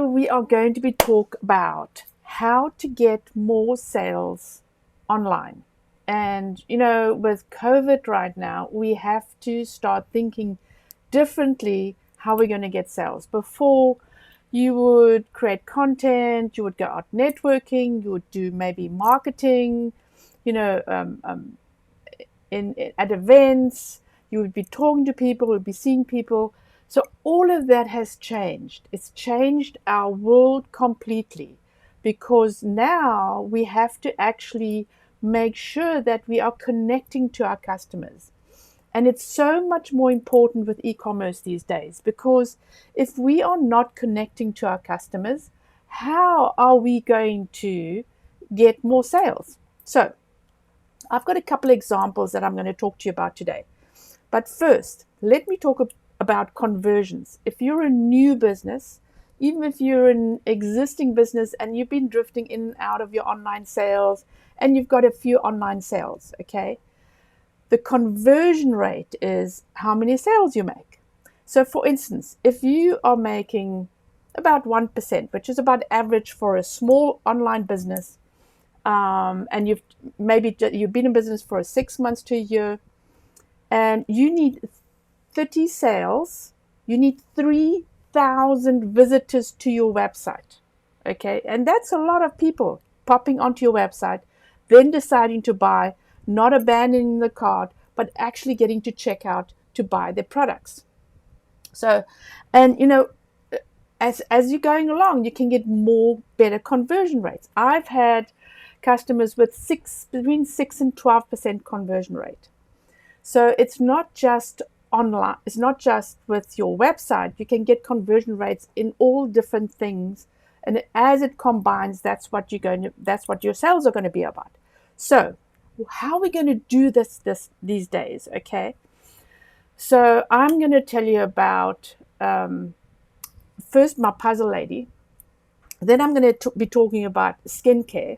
we are going to be talk about how to get more sales online. And, with COVID right now, we have to start thinking differently how we're going to get sales. Before, you would create content, you would go out networking, you would do maybe marketing, you know, at events, you would be talking to people, you would be seeing people. So all of that has changed. It's changed our world completely, because now we have to actually make sure that we are connecting to our customers. And it's so much more important with e-commerce these days, because if we are not connecting to our customers, how are we going to get more sales? So I've got a couple of examples that I'm going to talk to you about today. But first, let me talk about conversions. If you're a new business, even if you're an existing business and you've been drifting in and out of your online sales and you've got a few online sales, okay? The conversion rate is how many sales you make. So for instance, if you are making about 1%, which is about average for a small online business, and you've been in business for 6 months to a year, and you need 30 sales, you need 3,000 visitors to your website. Okay, and that's a lot of people popping onto your website, then deciding to buy, not abandoning the cart, but actually getting to checkout to buy their products. So, and as you're going along, you can get better conversion rates. I've had customers with between 6 and 12% conversion rate. So it's not just online, it's not just with your website. You can get conversion rates in all different things, and as it combines, that's what your sales are going to be about. So how are we going to do this these days? Okay, so I'm going to tell you about first my puzzle lady, then I'm going to be talking about skincare,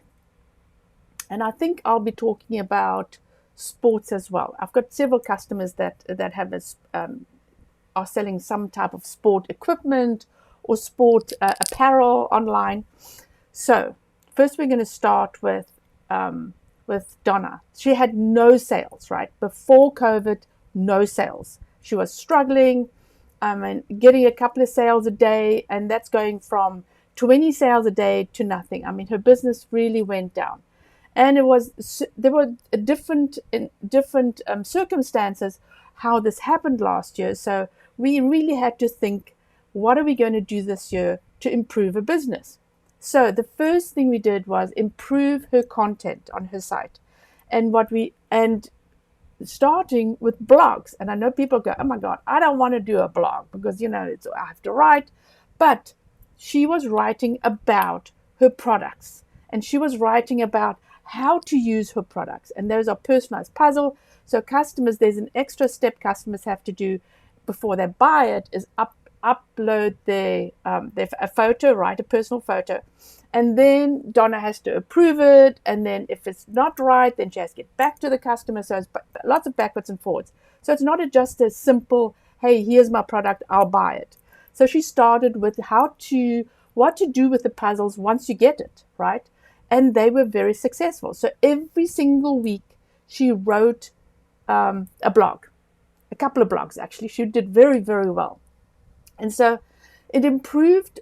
and I think I'll be talking about sports as well. I've got several customers that have are selling some type of sport equipment or sport apparel online. So first we're going to start with Donna. She had no sales, right? Before COVID, no sales. She was struggling and getting a couple of sales a day, and that's going from 20 sales a day to nothing. I mean, her business really went down. And there were different circumstances how this happened last year. So we really had to think, what are we going to do this year to improve her business? So the first thing we did was improve her content on her site, and starting with blogs. And I know people go, oh my God, I don't want to do a blog because I have to write. But she was writing about her products, and she was writing about how to use her products. And those are personalized puzzle. So there's an extra step customers have to do before they buy it, is upload a photo, write a personal photo. And then Donna has to approve it. And then if it's not right, then she has to get back to the customer. So it's lots of backwards and forwards. So it's not just a simple, hey, here's my product, I'll buy it. So she started with what to do with the puzzles once you get it, right? And they were very successful. So every single week she wrote a blog, a couple of blogs actually. She did very, very well. And so it improved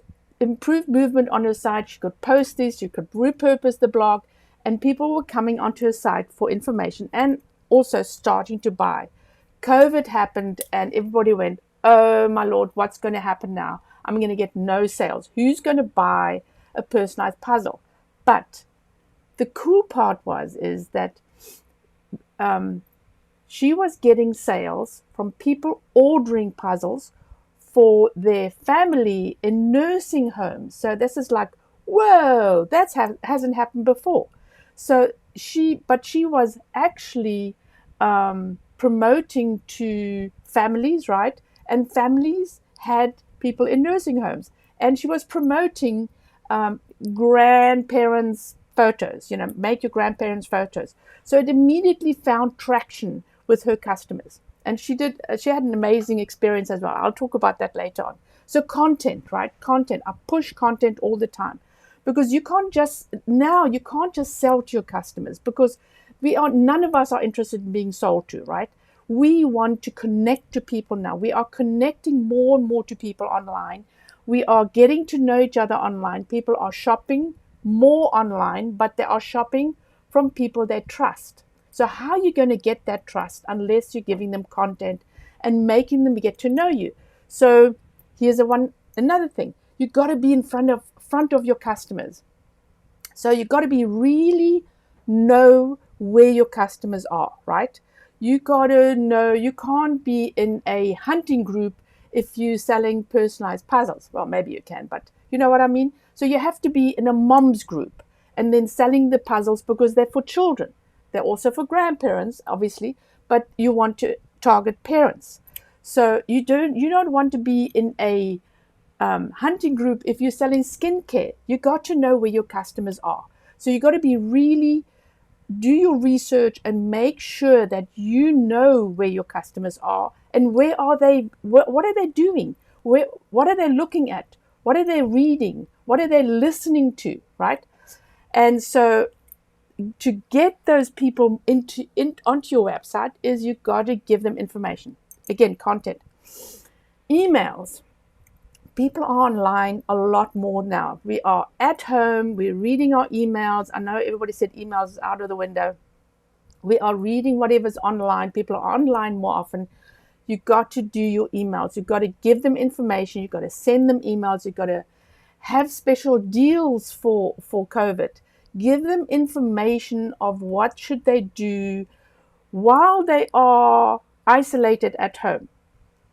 movement on her site. She could post this, she could repurpose the blog, and people were coming onto her site for information and also starting to buy. COVID happened and everybody went, oh my Lord, what's going to happen now? I'm going to get no sales. Who's going to buy a personalized puzzle? But the cool part is that she was getting sales from people ordering puzzles for their family in nursing homes. So this is like, whoa, that hasn't happened before. So she was actually promoting to families, right? And families had people in nursing homes. And she was promoting grandparents' photos, make your grandparents' photos. So it immediately found traction with her customers. and she had an amazing experience as well. I'll talk about that later on. So content, right? Content. I push content all the time, because you can't just sell to your customers, because none of us are interested in being sold to, right? We want to connect to people now. We are connecting more and more to people online. We are getting to know each other online. People are shopping more online, but they are shopping from people they trust. So how are you going to get that trust unless you're giving them content and making them get to know you? So here's another thing. You've got to be in front of your customers. So you've got to be really know where your customers are, right? You got to know, you can't be in a hunting group if you're selling personalized puzzles. Well, maybe you can, but you know what I mean? So you have to be in a mom's group and then selling the puzzles, because they're for children. They're also for grandparents, obviously, but you want to target parents. So you don't want to be in a hunting group if you're selling skincare. You got to know where your customers are. So you got to be really do your research and make sure that you know where your customers are and where are they, what are they doing, what are they looking at, what are they reading, what are they listening to, right? And so to get those people onto your website is you've got to give them information. Again, content. Emails. People are online a lot more now. We are at home. We're reading our emails. I know everybody said emails is out of the window. We are reading whatever's online. People are online more often. You've got to do your emails. You've got to give them information. You've got to send them emails. You've got to have special deals for COVID. Give them information of what should they do while they are isolated at home,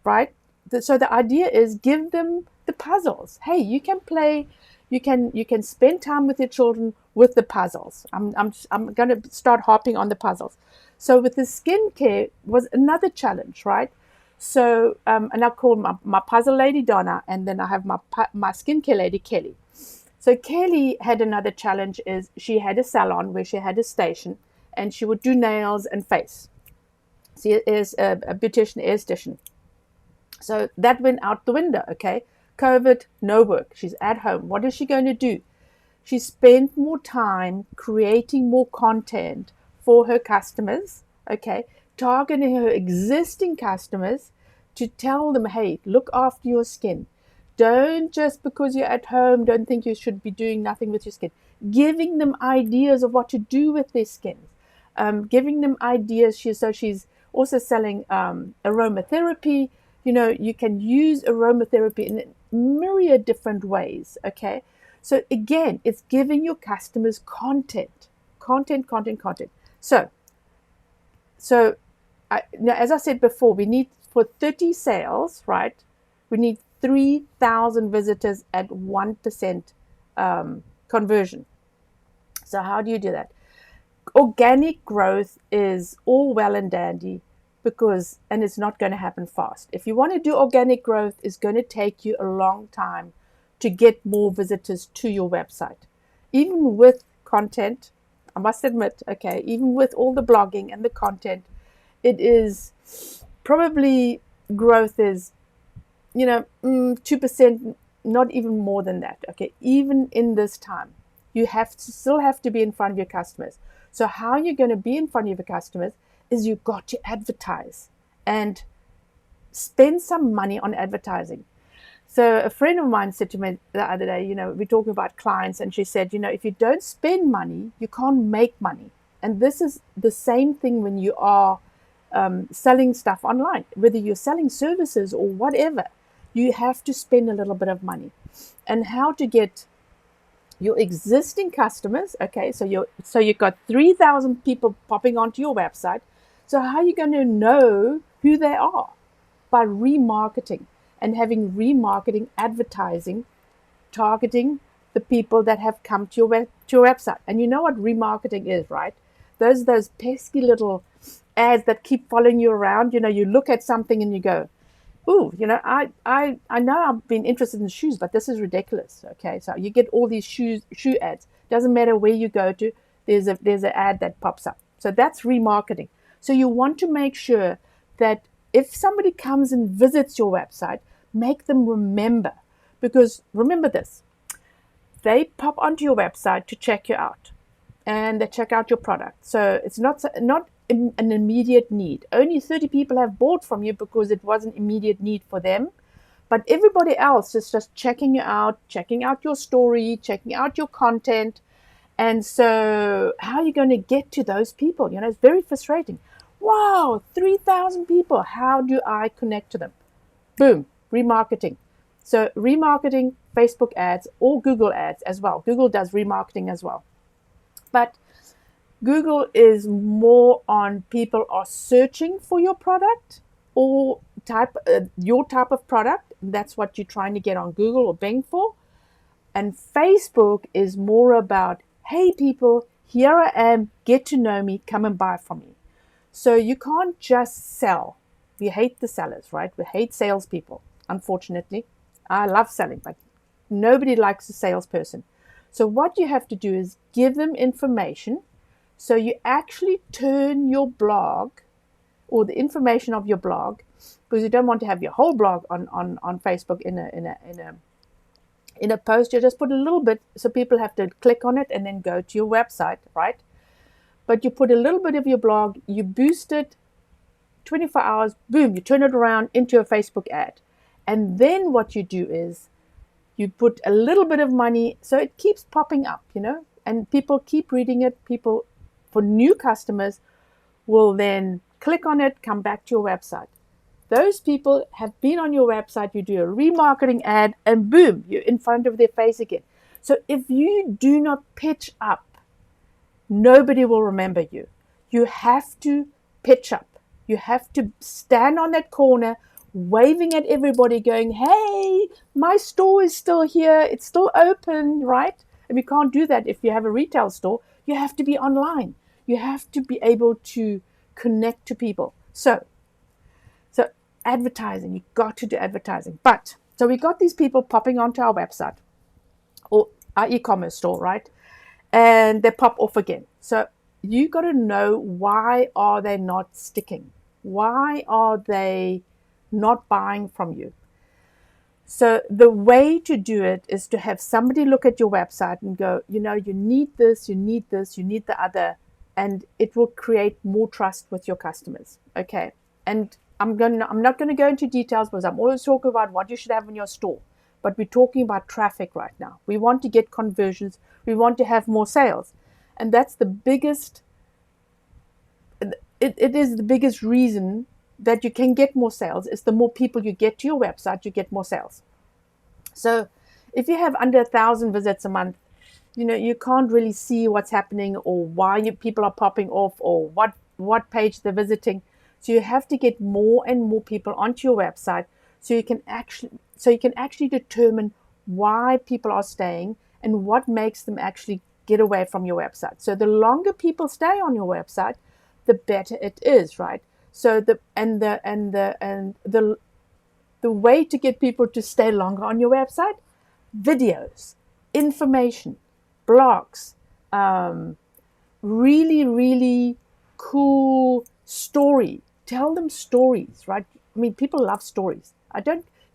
right? So the idea is give them the puzzles. Hey, you can play, you can spend time with your children with the puzzles. I'm going to start harping on the puzzles. So with the skincare was another challenge, right? So and I call my puzzle lady Donna, and then I have my skincare lady Kelly. So Kelly had another challenge. Is she had a salon where she had a station, and she would do nails and face. She is a beautician, esthetician. So that went out the window, okay? COVID, no work. She's at home. What is she going to do? She spent more time creating more content for her customers, okay? Targeting her existing customers to tell them, hey, look after your skin. Don't just because you're at home, don't think you should be doing nothing with your skin. Giving them ideas of what to do with their skin. Giving them ideas. She's also selling aromatherapy. You know, you can use aromatherapy in a myriad different ways, okay? So again, it's giving your customers content. So now, as I said before, we need for 30 sales, right? We need 3,000 visitors at 1% conversion. So how do you do that? Organic growth is all well and dandy, and it's not going to happen fast. If you want to do organic growth, it's going to take you a long time to get more visitors to your website. Even with content, I must admit, okay, even with all the blogging and the content, it is probably growth is, 2%, not even more than that, okay, even in this time. You still have to be in front of your customers. So how you're going to be in front of your customers is you've got to advertise and spend some money on advertising. So a friend of mine said to me the other day, we're talking about clients, and she said, if you don't spend money, you can't make money. And this is the same thing when you are selling stuff online, whether you're selling services or whatever, you have to spend a little bit of money. And how to get your existing customers, okay, so you've got 3,000 people popping onto your website. So how are you going to know who they are? By remarketing and having remarketing advertising, targeting the people that have come to your website. And you know what remarketing is, right? Those pesky little ads that keep following you around. You look at something and you go, ooh, I know I've been interested in shoes, but this is ridiculous. Okay, so you get all these shoe ads. Doesn't matter where you go to, there's an ad that pops up. So that's remarketing. So you want to make sure that if somebody comes and visits your website, make them remember. Because remember this, they pop onto your website to check you out, and they check out your product. So it's not an immediate need. Only 30 people have bought from you because it was an immediate need for them. But everybody else is just checking you out, checking out your story, checking out your content. And so how are you going to get to those people? It's very frustrating. Wow, 3,000 people. How do I connect to them? Boom, remarketing. So remarketing, Facebook ads, or Google ads as well. Google does remarketing as well. But Google is more on people are searching for your product or your type of product. That's what you're trying to get on Google or Bing for. And Facebook is more about, hey people, here I am, get to know me, come and buy from me. So you can't just sell. We hate the sellers, right? We hate salespeople, unfortunately. I love selling, but nobody likes a salesperson. So what you have to do is give them information. So you actually turn your blog or the information of your blog, because you don't want to have your whole blog on Facebook in a post. You just put a little bit so people have to click on it and then go to your website, right? But you put a little bit of your blog, you boost it, 24 hours, boom, you turn it around into a Facebook ad. And then what you do is you put a little bit of money so it keeps popping up, and people keep reading it. People, for new customers, will then click on it, come back to your website. Those people have been on your website, you do a remarketing ad, and boom, you're in front of their face again. So if you do not pitch up, nobody will remember you. You have to pitch up. You have to stand on that corner, waving at everybody, going, hey, my store is still here. It's still open, right? And we can't do that if you have a retail store. You have to be online. You have to be able to connect to people. So advertising, you got to do advertising. But so we got these people popping onto our website or our e-commerce store, right? And they pop off again. So you got to know, why are they not sticking? Why are they not buying from you? So the way to do it is to have somebody look at your website and go, you need this, you need this, you need the other, and it will create more trust with your customers. Okay. And I'm not going to go into details because I'm always talking about what you should have in your store. But we're talking about traffic right now. We want to get conversions. We want to have more sales. And that's the biggest, it is the biggest reason that you can get more sales, is the more people you get to your website, you get more sales. So if you have under 1,000 visits a month, you can't really see what's happening or why people are popping off or what page they're visiting. So you have to get more and more people onto your website so you can actually determine why people are staying and what makes them actually get away from your website. So the longer people stay on your website, the better it is, right? So the way to get people to stay longer on your website: videos, information, blogs, really, really cool story. Tell them stories, right? I mean, people love stories.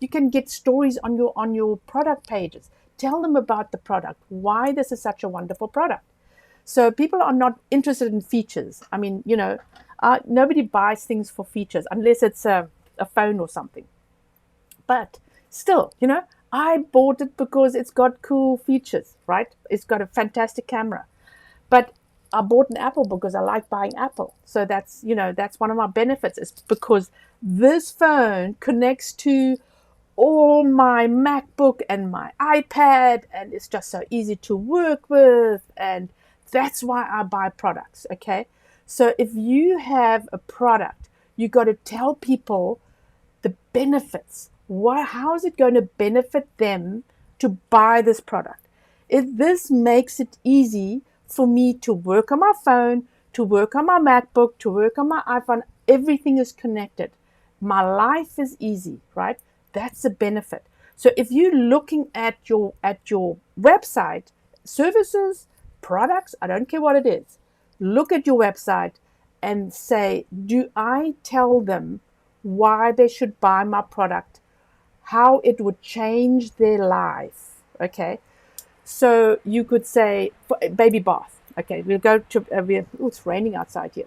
You can get stories on your product pages. Tell them about the product, why this is such a wonderful product. So people are not interested in features. I mean, nobody buys things for features unless it's a phone or something. But still, I bought it because it's got cool features, right? It's got a fantastic camera. But I bought an Apple because I like buying Apple. So that's one of my benefits, is because this phone connects to all my MacBook and my iPad, and it's just so easy to work with. And that's why I buy products. Okay. So if you have a product, you got to tell people the benefits. How is it going to benefit them to buy this product? This makes it easy for me to work on my phone, to work on my MacBook, to work on my iPhone. Everything is connected. My life is easy, right? That's a benefit. So if you're looking at your website, services, products, I don't care what it is, look at your website and say, do I tell them why they should buy my product, how it would change their life. Okay, so you could say baby bath. Okay, we'll go to it's raining outside here.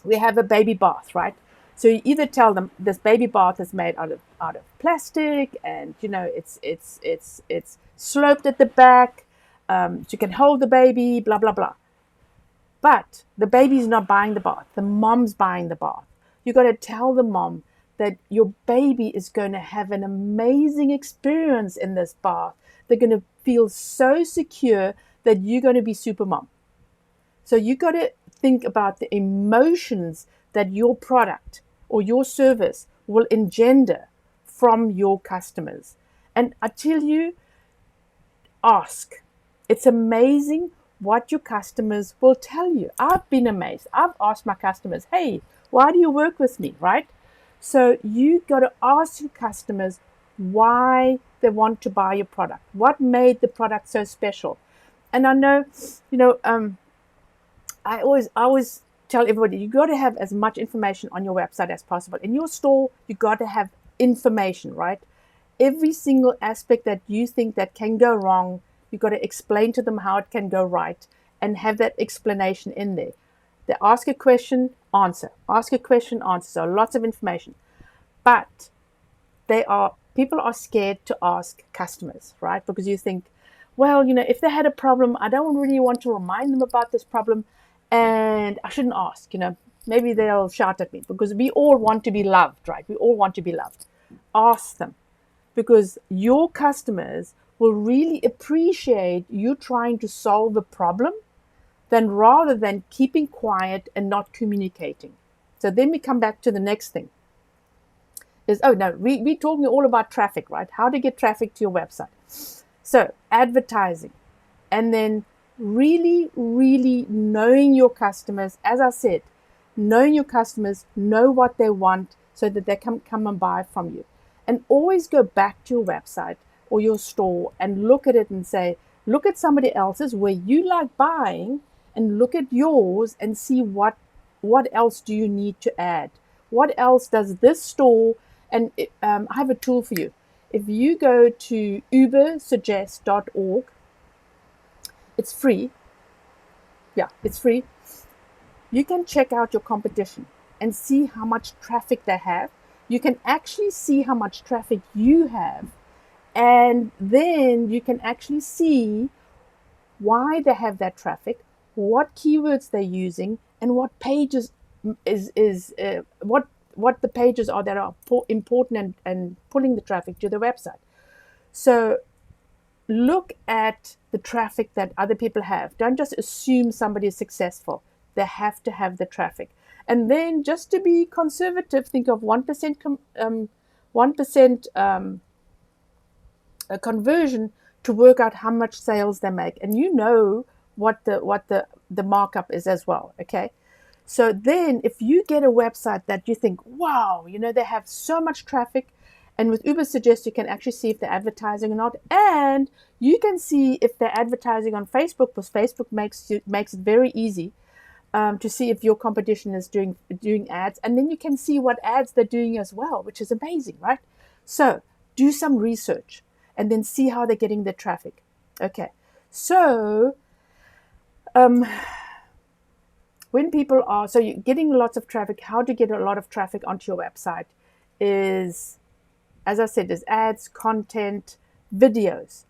We have a baby bath, right? So you either tell them this baby bath is made out of plastic, and it's sloped at the back, so you can hold the baby, blah blah blah. But the baby's not buying the bath. The mom's buying the bath. You got to tell the mom that your baby is going to have an amazing experience in this bath. They're going to feel so secure that you're going to be super mom. So you got to think about the emotions that your product or your service will engender from your customers. And I tell you, ask. It's amazing what your customers will tell you. I've been amazed. I've asked my customers, hey, why do you work with me, right? So you got to ask your customers why they want to buy your product. What made the product so special? And I know, I always tell everybody, you got to have as much information on your website as possible. In your store, you got to have information, right? Every single aspect that you think that can go wrong, you got to explain to them how it can go right and have that explanation in there. They ask a question, answer. Ask a question, answer. So lots of information. But people are scared to ask customers, right? Because you think, well, if they had a problem, I don't really want to remind them about this problem, and I shouldn't ask, maybe they'll shout at me, because we all want to be loved, right? We all want to be loved. Ask them, because your customers will really appreciate you trying to solve a problem rather than keeping quiet and not communicating. So then we come back to the next thing. We're talking all about traffic, right? How to get traffic to your website. So advertising, and then really, really knowing your customers. As I said, knowing your customers, know what they want so that they can come and buy from you. And always go back to your website or your store and look at it and say, look at somebody else's where you like buying, and look at yours and see what else do you need to add. What else does this store, and I have a tool for you. If you go to ubersuggest.org, it's free. Yeah, it's free. You can check out your competition and see how much traffic they have. You can actually see how much traffic you have, and then you can actually see why they have that traffic, what keywords they're using, and what pages what the pages are that are important and pulling the traffic to the website. So look at the traffic that other people have. Don't just assume somebody is successful. They have to have the traffic. And then, just to be conservative, think of 1% a conversion to work out how much sales they make, and what the markup is as well. Okay, so then if you get a website that you think, wow, they have so much traffic, and with Uber Suggest you can actually see if they're advertising or not, and you can see if they're advertising on Facebook, because Facebook makes it very easy to see if your competition is doing ads, and then you can see what ads they're doing as well, which is amazing, right? So do some research and then see how they're getting their traffic. Okay, so when people are, so you're getting lots of traffic, how to get a lot of traffic onto your website is, as I said, is ads, content, videos,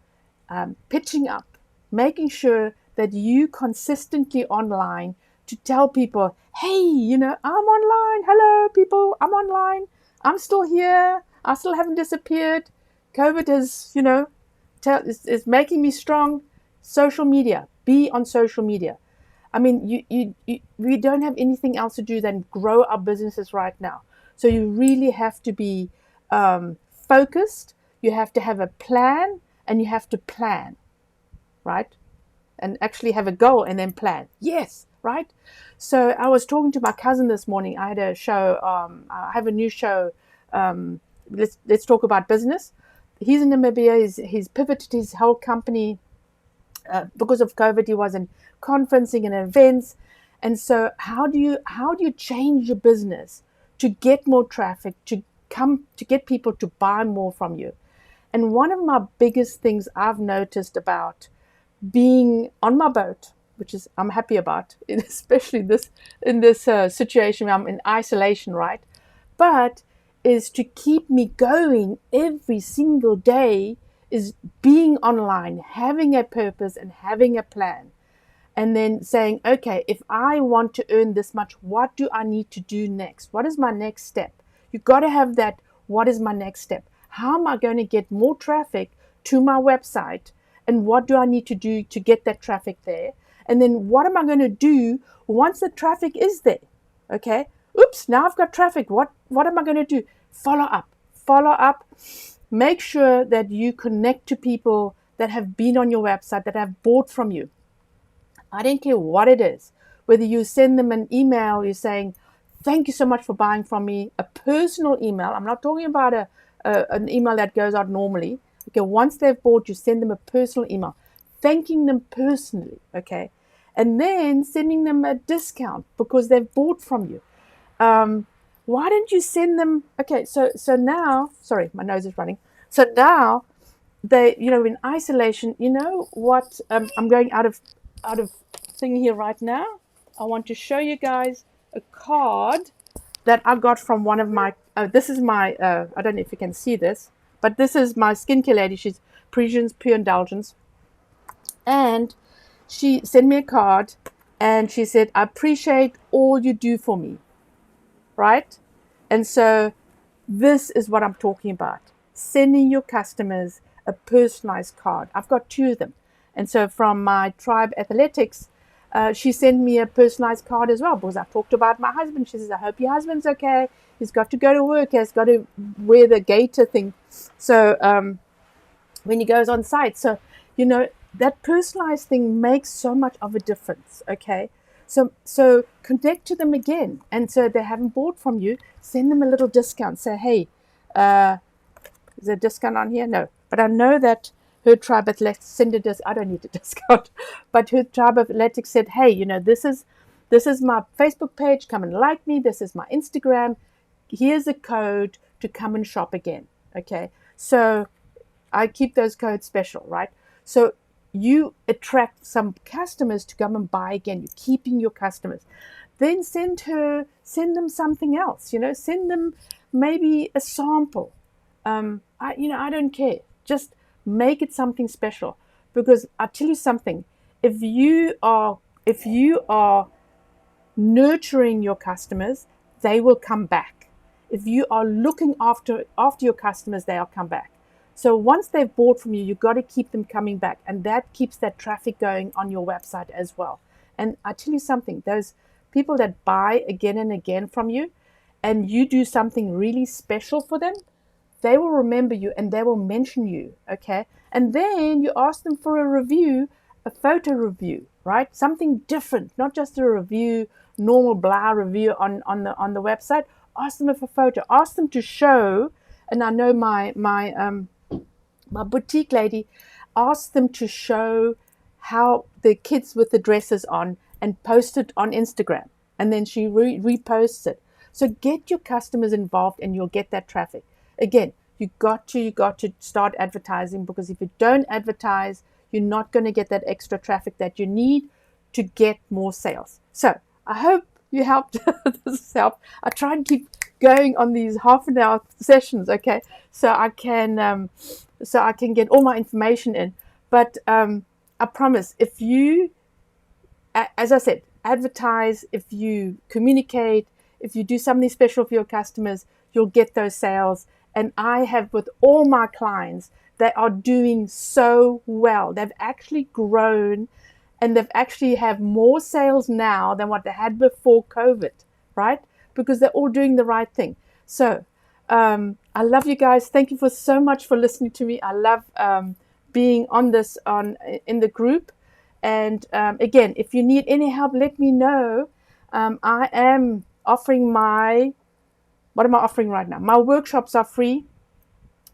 pitching up, making sure that you consistently online to tell people, hey, I'm online. Hello, people, I'm online. I'm still here. I still haven't disappeared. COVID is, is making me strong. Social media. Be on social media. I mean, we don't have anything else to do than grow our businesses right now. So you really have to be focused. You have to have a plan, and you have to plan, right? And actually have a goal and then plan. Yes, right? So I was talking to my cousin this morning. I had a show. I have a new show. Let's talk about business. He's in Namibia. He's pivoted his whole company because of COVID. He wasn't conferencing and events. And so how do you change your business to get more traffic, to get people to buy more from you. And one of my biggest things I've noticed about being on my boat, which is I'm happy about, especially in this situation where I'm in isolation, right? But is to keep me going every single day is being online, having a purpose and having a plan. And then saying, okay, if I want to earn this much, what do I need to do next? What is my next step? You've got to have that. What is my next step? How am I going to get more traffic to my website? And what do I need to do to get that traffic there? And then what am I going to do once the traffic is there? Okay. Oops, now I've got traffic. What am I going to do? Follow up. Follow up. Make sure that you connect to people that have been on your website, that have bought from you. I don't care what it is. Whether you send them an email, you're saying, thank you so much for buying from me, a personal email. I'm not talking about an email that goes out normally. Okay, once they've bought, you send them a personal email, thanking them personally, okay? And then sending them a discount because they've bought from you. Why don't you send them, okay, so now, sorry, my nose is running. So now, they, in isolation, you know what, I'm going out of thing here right now. I want to show you guys a card that I got from one of my, this is my, I don't know if you can see this, but this is my skincare lady. She's Parisian's Pure Indulgence. And she sent me a card and she said, I appreciate all you do for me. Right? And so this is what I'm talking about. Sending your customers a personalized card. I've got 2 of them. And so from my Tribe Athletics, she sent me a personalized card as well because I talked about my husband. She says, I hope your husband's okay. He's got to go to work. He's got to wear the gaiter thing. So when he goes on site. So, that personalized thing makes so much of a difference. Okay. So connect to them again. And so they haven't bought from you. Send them a little discount. Say, hey, is there a discount on here? No. But I know that her Tribe Athletics send a discount. I don't need a discount. But her Tribe Athletics said, hey, this is my Facebook page. Come and like me. This is my Instagram. Here's a code to come and shop again. Okay. So I keep those codes special, right? So you attract some customers to come and buy again. You're keeping your customers. Then send them something else. Send them maybe a sample. I don't care. Just make it something special. Because I tell you something. If you are nurturing your customers, they will come back. If you are looking after your customers, they'll come back. So once they've bought from you, you've got to keep them coming back. And that keeps that traffic going on your website as well. And I tell you something, those people that buy again and again from you, and you do something really special for them, they will remember you and they will mention you, okay? And then you ask them for a review, a photo review, right? Something different, not just a review, normal blah review on the website. Ask them for a photo. Ask them to show, and I know my boutique lady asked them to show how the kids with the dresses on and post it on Instagram. And then she reposts it. So get your customers involved and you'll get that traffic. Again, you got to start advertising, because if you don't advertise, you're not going to get that extra traffic that you need to get more sales. So I hope you helped. This helped. I try and keep going on these half an hour sessions, okay, so I can get all my information in. But I promise, if you, as I said, advertise, if you communicate, if you do something special for your customers, you'll get those sales. And I have, with all my clients, they are doing so well. They've actually grown, and they've actually have more sales now than what they had before COVID, right? Because they're all doing the right thing. So I love you guys. Thank you so much for listening to me. I love being in the group. And again, if you need any help, let me know. I am offering what am I offering right now? My workshops are free.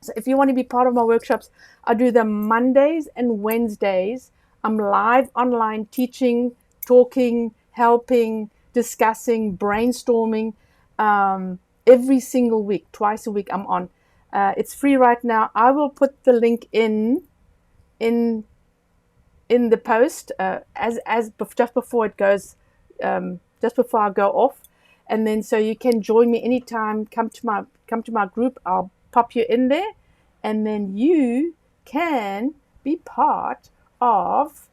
So if you want to be part of my workshops, I do them Mondays and Wednesdays. I'm live online teaching, talking, helping, discussing, brainstorming. every single week, twice a week. I'm on. It's free right now. I will put the link in the post just before it goes, just before I go off, and then so you can join me anytime. Come to my group. I'll pop you in there, and then you can be part of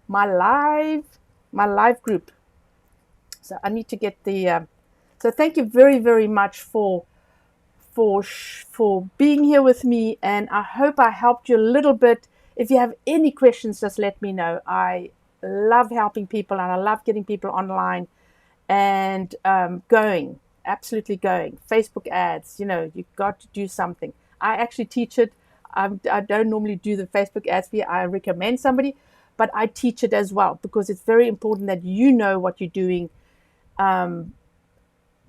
my live group. So I need to get the. So thank you very, very much for being here with me, and I hope I helped you a little bit. If you have any questions, just let me know. I love helping people, and I love getting people online and absolutely going. Facebook ads, you've got to do something. I actually teach it. I don't normally do the Facebook ads for you. I recommend somebody, but I teach it as well because it's very important that you know what you're doing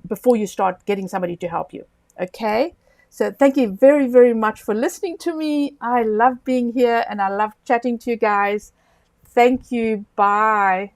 before you start getting somebody to help you. Okay? So thank you very, very much for listening to me. I love being here and I love chatting to you guys. Thank you. Bye.